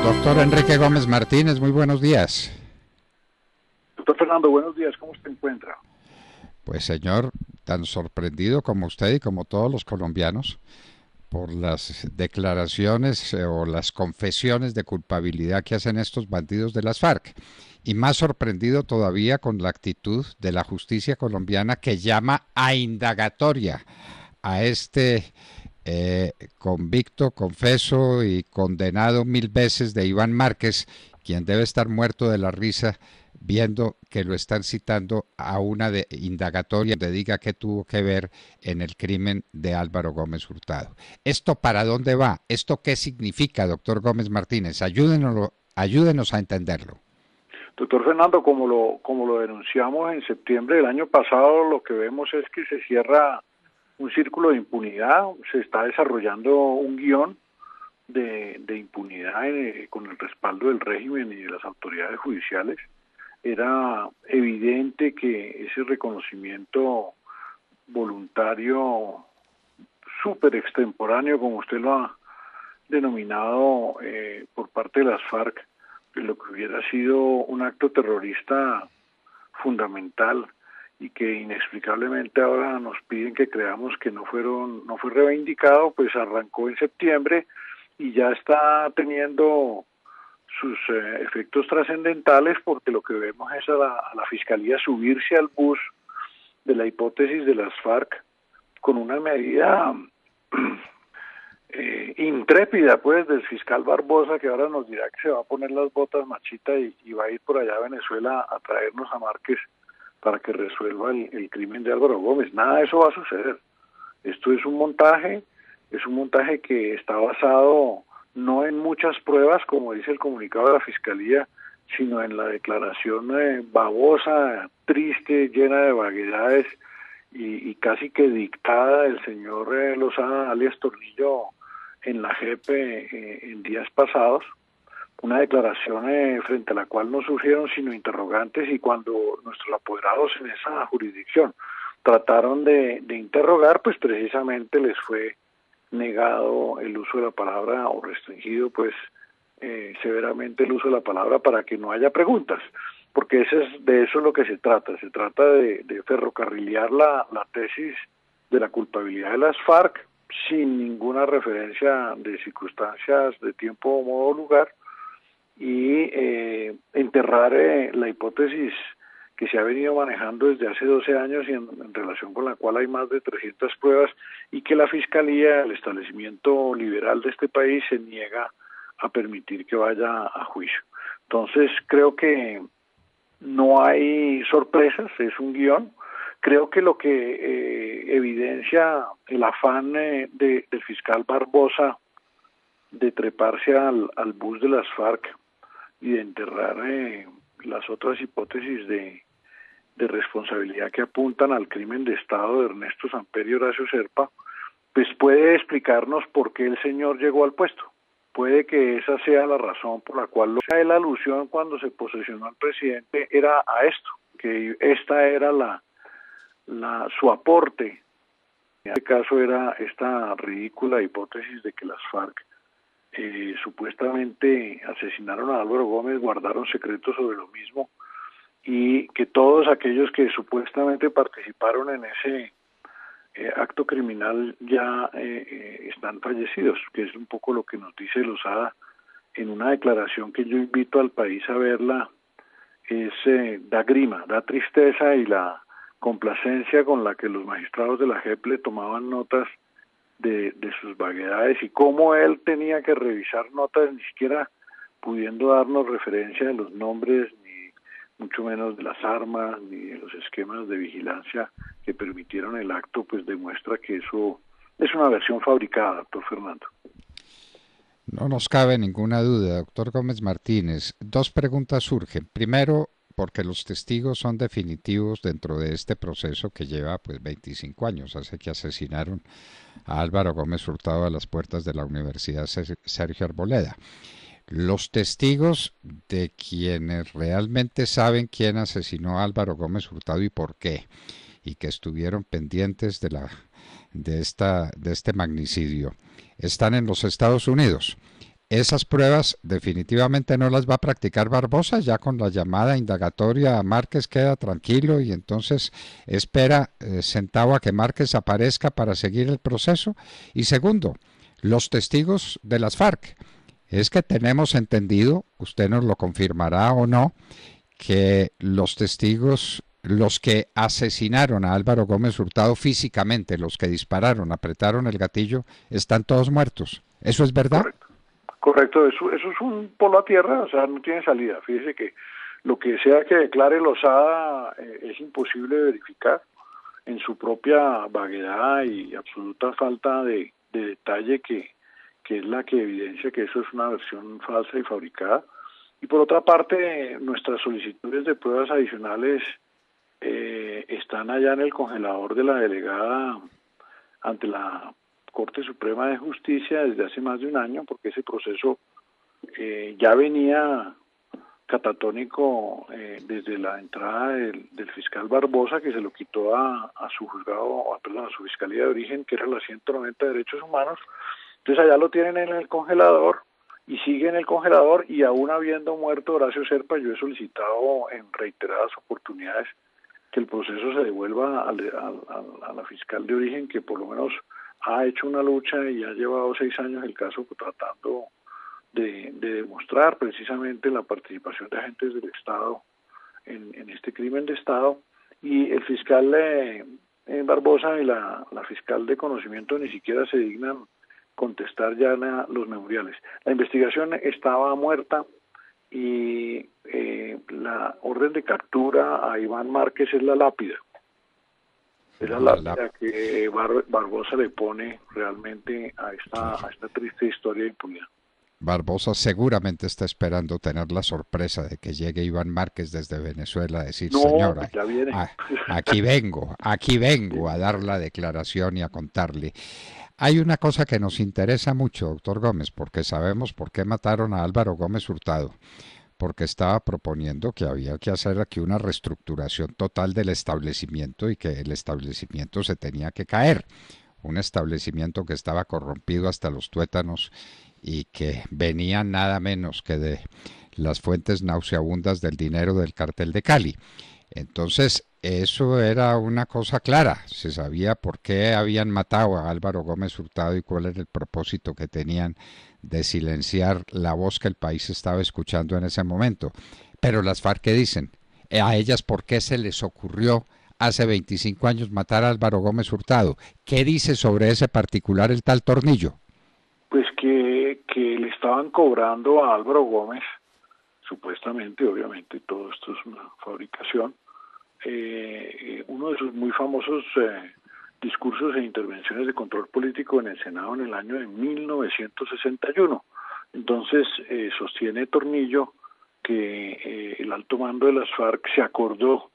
Doctor Enrique Gómez Martínez, muy buenos días. Doctor Fernando, buenos días, ¿cómo se encuentra? Pues señor, tan sorprendido como usted y como todos los colombianos por las declaraciones o las confesiones de culpabilidad que hacen estos bandidos de las FARC. Y más sorprendido todavía con la actitud de la justicia colombiana que llama a indagatoria a este convicto, confeso y condenado 1000 veces de Iván Márquez, quien debe estar muerto de la risa viendo que lo están citando a una indagatoria donde diga que tuvo que ver en el crimen de Álvaro Gómez Hurtado. ¿Esto para dónde va? ¿Esto qué significa, doctor Gómez Martínez? Ayúdenos a entenderlo. Doctor Fernando, como lo denunciamos en septiembre del año pasado, lo que vemos es que se cierra un círculo de impunidad, se está desarrollando un guión de impunidad con el respaldo del régimen y de las autoridades judiciales. Era evidente que ese reconocimiento voluntario, súper extemporáneo, como usted lo ha denominado, por parte de las FARC, lo que hubiera sido un acto terrorista fundamental y que inexplicablemente ahora nos piden que creamos que no fue reivindicado, pues arrancó en septiembre y ya está teniendo sus efectos trascendentales, porque lo que vemos es a la Fiscalía subirse al bus de la hipótesis de las FARC con una medida intrépida, pues, del fiscal Barbosa, que ahora nos dirá que se va a poner las botas machita y va a ir por allá a Venezuela a traernos a Márquez para que resuelva el crimen de Álvaro Gómez. Nada de eso va a suceder. Esto es un montaje que está basado no en muchas pruebas, como dice el comunicado de la Fiscalía, sino en la declaración babosa, triste, llena de vaguedades y casi que dictada del señor Lozada, alias Tornillo, en la JEP en días pasados. Una declaración frente a la cual no surgieron sino interrogantes, y cuando nuestros apoderados en esa jurisdicción trataron de interrogar, pues precisamente les fue negado el uso de la palabra, o restringido pues severamente el uso de la palabra, para que no haya preguntas, porque de eso es lo que se trata de ferrocarrilear la tesis de la culpabilidad de las FARC sin ninguna referencia de circunstancias, de tiempo, modo o lugar, y enterrar la hipótesis que se ha venido manejando desde hace 12 años y en relación con la cual hay más de 300 pruebas, y que la Fiscalía, el establecimiento liberal de este país, se niega a permitir que vaya a juicio. Entonces creo que no hay sorpresas, es un guión. Creo que lo que evidencia el afán del fiscal Barbosa de treparse al bus de las FARC y de enterrar las otras hipótesis de responsabilidad que apuntan al crimen de Estado de Ernesto Samper y Horacio Serpa, pues puede explicarnos por qué el señor llegó al puesto. Puede que esa sea la razón por la cual la alusión cuando se posesionó al presidente era a esto, que esta era su aporte. En este caso era esta ridícula hipótesis de que las FARC supuestamente asesinaron a Álvaro Gómez, guardaron secretos sobre lo mismo, y que todos aquellos que supuestamente participaron en ese acto criminal ya están fallecidos, que es un poco lo que nos dice Lozada en una declaración que yo invito al país a verla. Da grima, da tristeza, y la complacencia con la que los magistrados de la JEP le tomaban notas de sus vaguedades, y cómo él tenía que revisar notas, ni siquiera pudiendo darnos referencia de los nombres, ni mucho menos de las armas, ni de los esquemas de vigilancia que permitieron el acto, pues demuestra que eso es una versión fabricada, doctor Fernando. No nos cabe ninguna duda, doctor Gómez Martínez. Dos preguntas surgen. Primero, porque los testigos son definitivos dentro de este proceso que lleva pues 25 años. Hace que asesinaron a Álvaro Gómez Hurtado a las puertas de la Universidad Sergio Arboleda. Los testigos de quienes realmente saben quién asesinó a Álvaro Gómez Hurtado y por qué, y que estuvieron pendientes de la de este magnicidio están en los Estados Unidos. Esas pruebas definitivamente no las va a practicar Barbosa, ya con la llamada indagatoria a Márquez queda tranquilo y entonces espera sentado a que Márquez aparezca para seguir el proceso. Y segundo, los testigos de las FARC. Es que tenemos entendido, usted nos lo confirmará o no, que los testigos, los que asesinaron a Álvaro Gómez Hurtado físicamente, los que dispararon, apretaron el gatillo, están todos muertos. ¿Eso es verdad? Correcto. Correcto, eso es un polo a tierra, o sea, no tiene salida. Fíjese que lo que sea que declare Lozada es imposible de verificar en su propia vaguedad y absoluta falta de detalle que es la que evidencia que eso es una versión falsa y fabricada. Y por otra parte, nuestras solicitudes de pruebas adicionales están allá en el congelador de la delegada ante la Corte Suprema de Justicia desde hace más de un año, porque ese proceso ya venía catatónico desde la entrada del fiscal Barbosa, que se lo quitó a su juzgado, perdón, a su fiscalía de origen, que era la 190 de Derechos Humanos. Entonces allá lo tienen en el congelador y sigue en el congelador, y aún habiendo muerto Horacio Serpa, yo he solicitado en reiteradas oportunidades que el proceso se devuelva a la fiscal de origen, que por lo menos ha hecho una lucha y ha llevado 6 años el caso tratando de demostrar precisamente la participación de agentes del Estado en este crimen de Estado. Y el fiscal Barbosa y la fiscal de conocimiento ni siquiera se dignan contestar ya los memoriales. La investigación estaba muerta y la orden de captura a Iván Márquez es la lápida. Es la lápida que Barbosa le pone realmente a esta triste historia de impunidad. Barbosa seguramente está esperando tener la sorpresa de que llegue Iván Márquez desde Venezuela a decir, no, señora, ya viene. aquí vengo a dar la declaración y a contarle. Hay una cosa que nos interesa mucho, doctor Gómez, porque sabemos por qué mataron a Álvaro Gómez Hurtado, porque estaba proponiendo que había que hacer aquí una reestructuración total del establecimiento y que el establecimiento se tenía que caer. Un establecimiento que estaba corrompido hasta los tuétanos y que venía nada menos que de las fuentes nauseabundas del dinero del cartel de Cali. Entonces, eso era una cosa clara, se sabía por qué habían matado a Álvaro Gómez Hurtado y cuál era el propósito que tenían de silenciar la voz que el país estaba escuchando en ese momento. Pero las FARC, ¿qué dicen? A ellas, ¿por qué se les ocurrió hace 25 años matar a Álvaro Gómez Hurtado? ¿Qué dice sobre ese particular el tal Tornillo? Pues que le estaban cobrando a Álvaro Gómez, supuestamente, obviamente todo esto es una fabricación, uno de sus muy famosos discursos e intervenciones de control político en el Senado en el año de 1961. Entonces sostiene Tornillo que el alto mando de las FARC se acordó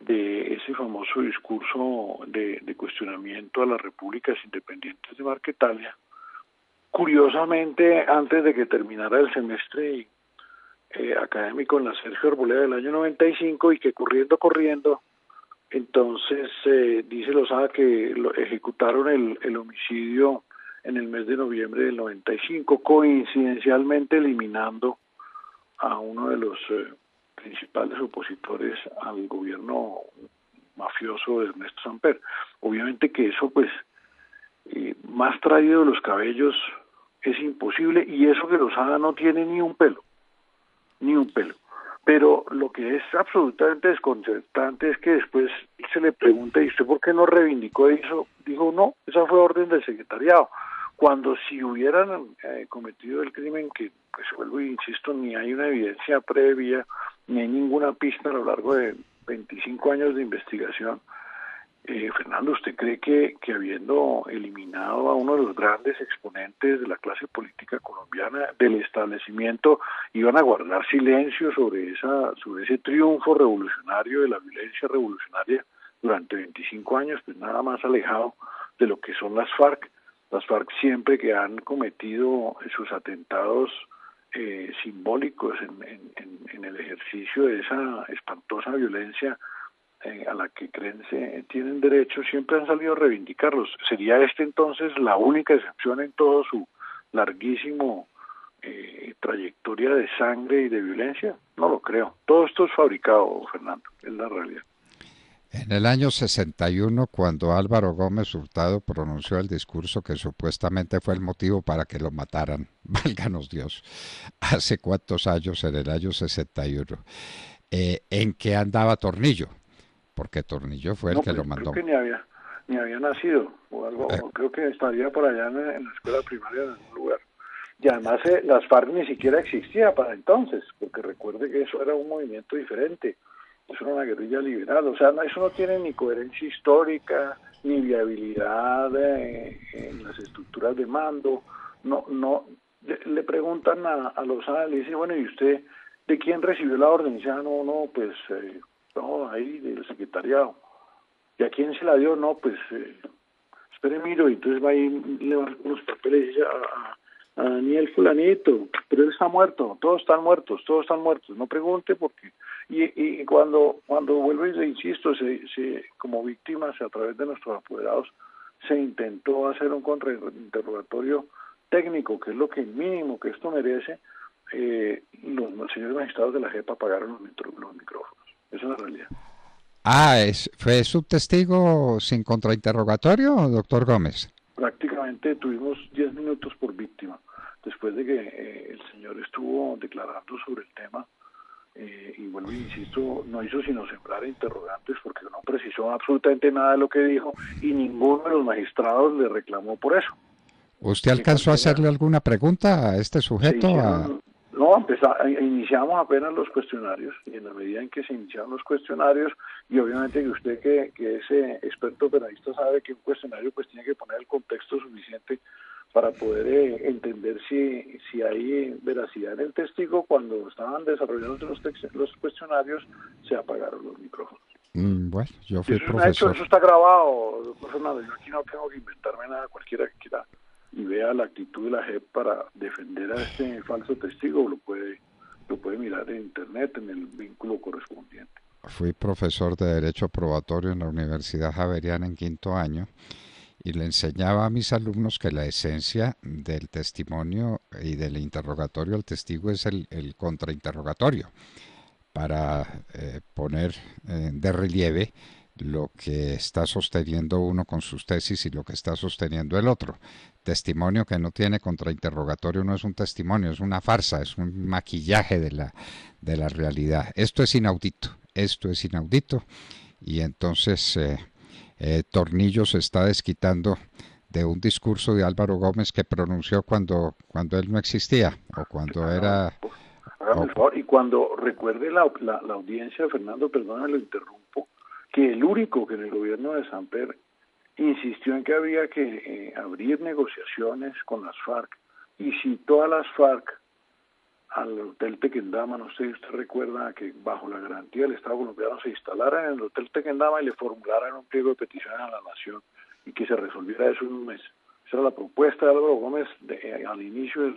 de ese famoso discurso de cuestionamiento a las repúblicas independientes de Marquetalia. Curiosamente, antes de que terminara el semestre académico en la Sergio Arboleda del año 95, y que corriendo, entonces dice Lozada que ejecutaron el homicidio en el mes de noviembre del 95, coincidencialmente eliminando a uno de los principales opositores al gobierno mafioso de Ernesto Samper. Obviamente que eso, pues, más traído de los cabellos es imposible, y eso que Lozada no tiene ni un pelo. Pero lo que es absolutamente desconcertante es que después se le pregunta, ¿y usted por qué no reivindicó eso? Dijo, no, esa fue orden del secretariado. Cuando si hubieran cometido el crimen, que pues vuelvo e insisto, ni hay una evidencia previa, ni hay ninguna pista a lo largo de 25 años de investigación, Fernando, ¿usted cree que habiendo eliminado a uno de los grandes exponentes de la clase política colombiana del establecimiento, iban a guardar silencio sobre ese triunfo revolucionario de la violencia revolucionaria durante 25 años? Pues nada más alejado de lo que son las FARC. Las FARC, siempre que han cometido sus atentados simbólicos en el ejercicio de esa espantosa violencia, a la que creen tienen derecho, siempre han salido a reivindicarlos. ¿Sería entonces la única excepción en todo su larguísimo trayectoria de sangre y de violencia? No lo creo. Todo esto es fabricado, Fernando, es la realidad. En el año 61, cuando Álvaro Gómez Hurtado pronunció el discurso que supuestamente fue el motivo para que lo mataran, válganos Dios, ¿hace cuántos años? En el año 61. ¿En qué andaba Tornillo? Porque Tornillo fue el No, que pues lo creo mandó. que ni había nacido o algo, Eh, o creo que estaría por allá en la escuela primaria en algún lugar. Y además las FARC ni siquiera existía para entonces, porque recuerde que eso era un movimiento diferente, eso era una guerrilla liberal, o sea, eso no tiene ni coherencia histórica, ni viabilidad en las estructuras de mando, no, le preguntan a Lozada, le dice, bueno, ¿y usted de quién recibió la orden? Y dice, no, pues, no, ahí del secretariado. ¿Y a quién se la dio? No, pues, espere, miro, y entonces va ahí, le va los papeles y dice a Daniel fulanito, pero él está muerto, todos están muertos, no pregunte porque, y cuando vuelvo y le insisto, como víctimas a través de nuestros apoderados, se intentó hacer un contrainterrogatorio técnico, que es lo que mínimo que esto merece, los señores magistrados de la JEP apagaron los micrófonos, esa es la realidad. ¿Fue su testigo sin contrainterrogatorio, doctor Gómez? Prácticamente tuvimos 10 minutos por víctima, después de que el señor estuvo declarando sobre el tema, y vuelvo e insisto, no hizo sino sembrar interrogantes porque no precisó absolutamente nada de lo que dijo y ninguno de los magistrados le reclamó por eso. ¿Usted alcanzó a hacerle alguna pregunta a este Se sujeto? hicieron, iniciamos apenas los cuestionarios y en la medida en que se iniciaron los cuestionarios y obviamente que usted que es experto penalista sabe que un cuestionario pues tiene que poner el contexto suficiente para poder entender si hay veracidad en el testigo. Cuando estaban desarrollando los cuestionarios se apagaron los micrófonos. Bueno, yo fui Eso es un hecho, profesor. eso está grabado, doctor Fernando. Yo aquí no tengo que inventarme nada, cualquiera que quiera y vea la actitud de la JEP para defender a este falso testigo, lo puede mirar en internet, en el vínculo correspondiente. Fui profesor de Derecho Probatorio en la Universidad Javeriana en quinto año y le enseñaba a mis alumnos que la esencia del testimonio y del interrogatorio al testigo es el contrainterrogatorio, para poner de relieve lo que está sosteniendo uno con sus tesis y lo que está sosteniendo el otro. Testimonio que no tiene contrainterrogatorio no es un testimonio, es una farsa, es un maquillaje de la realidad. Esto es inaudito y entonces Tornillo se está desquitando de un discurso de Álvaro Gómez que pronunció cuando él no existía o cuando era... Hágame el favor, y cuando recuerde la audiencia, Fernando, perdóname, lo interrumpo, que el único que en el gobierno de Samper insistió en que había que abrir negociaciones con las FARC y citó a las FARC al Hotel Tequendama, no sé si usted recuerda que bajo la garantía del Estado colombiano se instalaran en el Hotel Tequendama y le formularan un pliego de peticiones a la nación y que se resolviera eso en un mes. Esa era la propuesta de Álvaro Gómez al inicio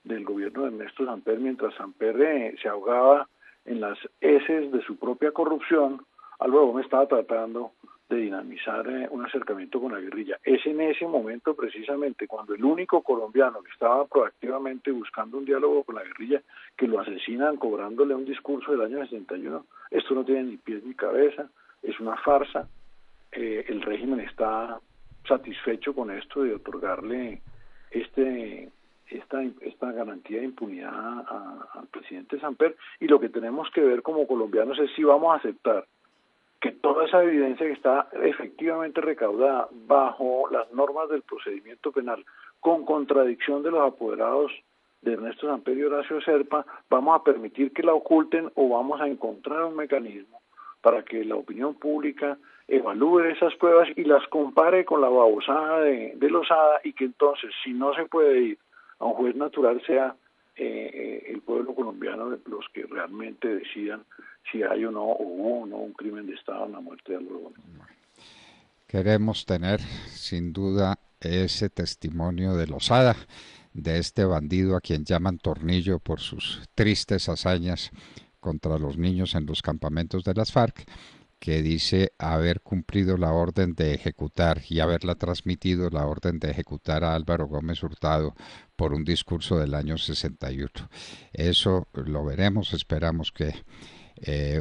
del gobierno de Ernesto Samper, mientras Samper se ahogaba en las heces de su propia corrupción. Álvaro Gómez estaba tratando de dinamizar un acercamiento con la guerrilla. Es en ese momento precisamente cuando el único colombiano que estaba proactivamente buscando un diálogo con la guerrilla, que lo asesinan cobrándole un discurso del año 61. Esto no tiene ni pies ni cabeza, es una farsa. El régimen está satisfecho con esto de otorgarle esta garantía de impunidad al presidente Samper, y lo que tenemos que ver como colombianos es si vamos a aceptar que toda esa evidencia que está efectivamente recaudada bajo las normas del procedimiento penal, con contradicción de los apoderados de Ernesto Samper y Horacio Serpa, vamos a permitir que la oculten o vamos a encontrar un mecanismo para que la opinión pública evalúe esas pruebas y las compare con la babosada de Lozada, y que entonces, si no se puede ir a un juez natural, sea el pueblo colombiano los que realmente decidan si hay o no, o hubo o no un crimen de Estado en la muerte de Álvaro Gómez. Queremos tener, sin duda, ese testimonio de Lozada, de este bandido a quien llaman Tornillo por sus tristes hazañas contra los niños en los campamentos de las FARC, que dice haber cumplido la orden de ejecutar y haberla transmitido la orden de ejecutar a Álvaro Gómez Hurtado por un discurso del año 61. Eso lo veremos, esperamos que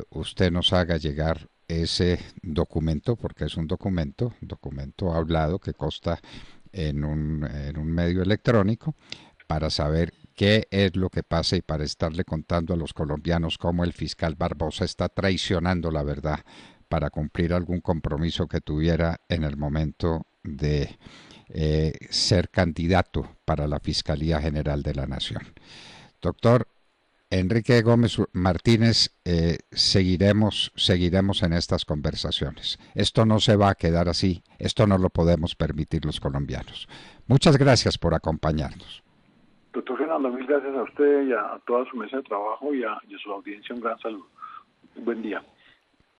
usted nos haga llegar ese documento, porque es un documento hablado que consta en un medio electrónico, para saber qué es lo que pasa y para estarle contando a los colombianos cómo el fiscal Barbosa está traicionando la verdad para cumplir algún compromiso que tuviera en el momento de ser candidato para la Fiscalía General de la Nación. Doctor Enrique Gómez Martínez, seguiremos en estas conversaciones. Esto no se va a quedar así, esto no lo podemos permitir los colombianos. Muchas gracias por acompañarnos. Doctor Fernando, mil gracias a usted y a toda su mesa de trabajo y a su audiencia un gran saludo. Buen día.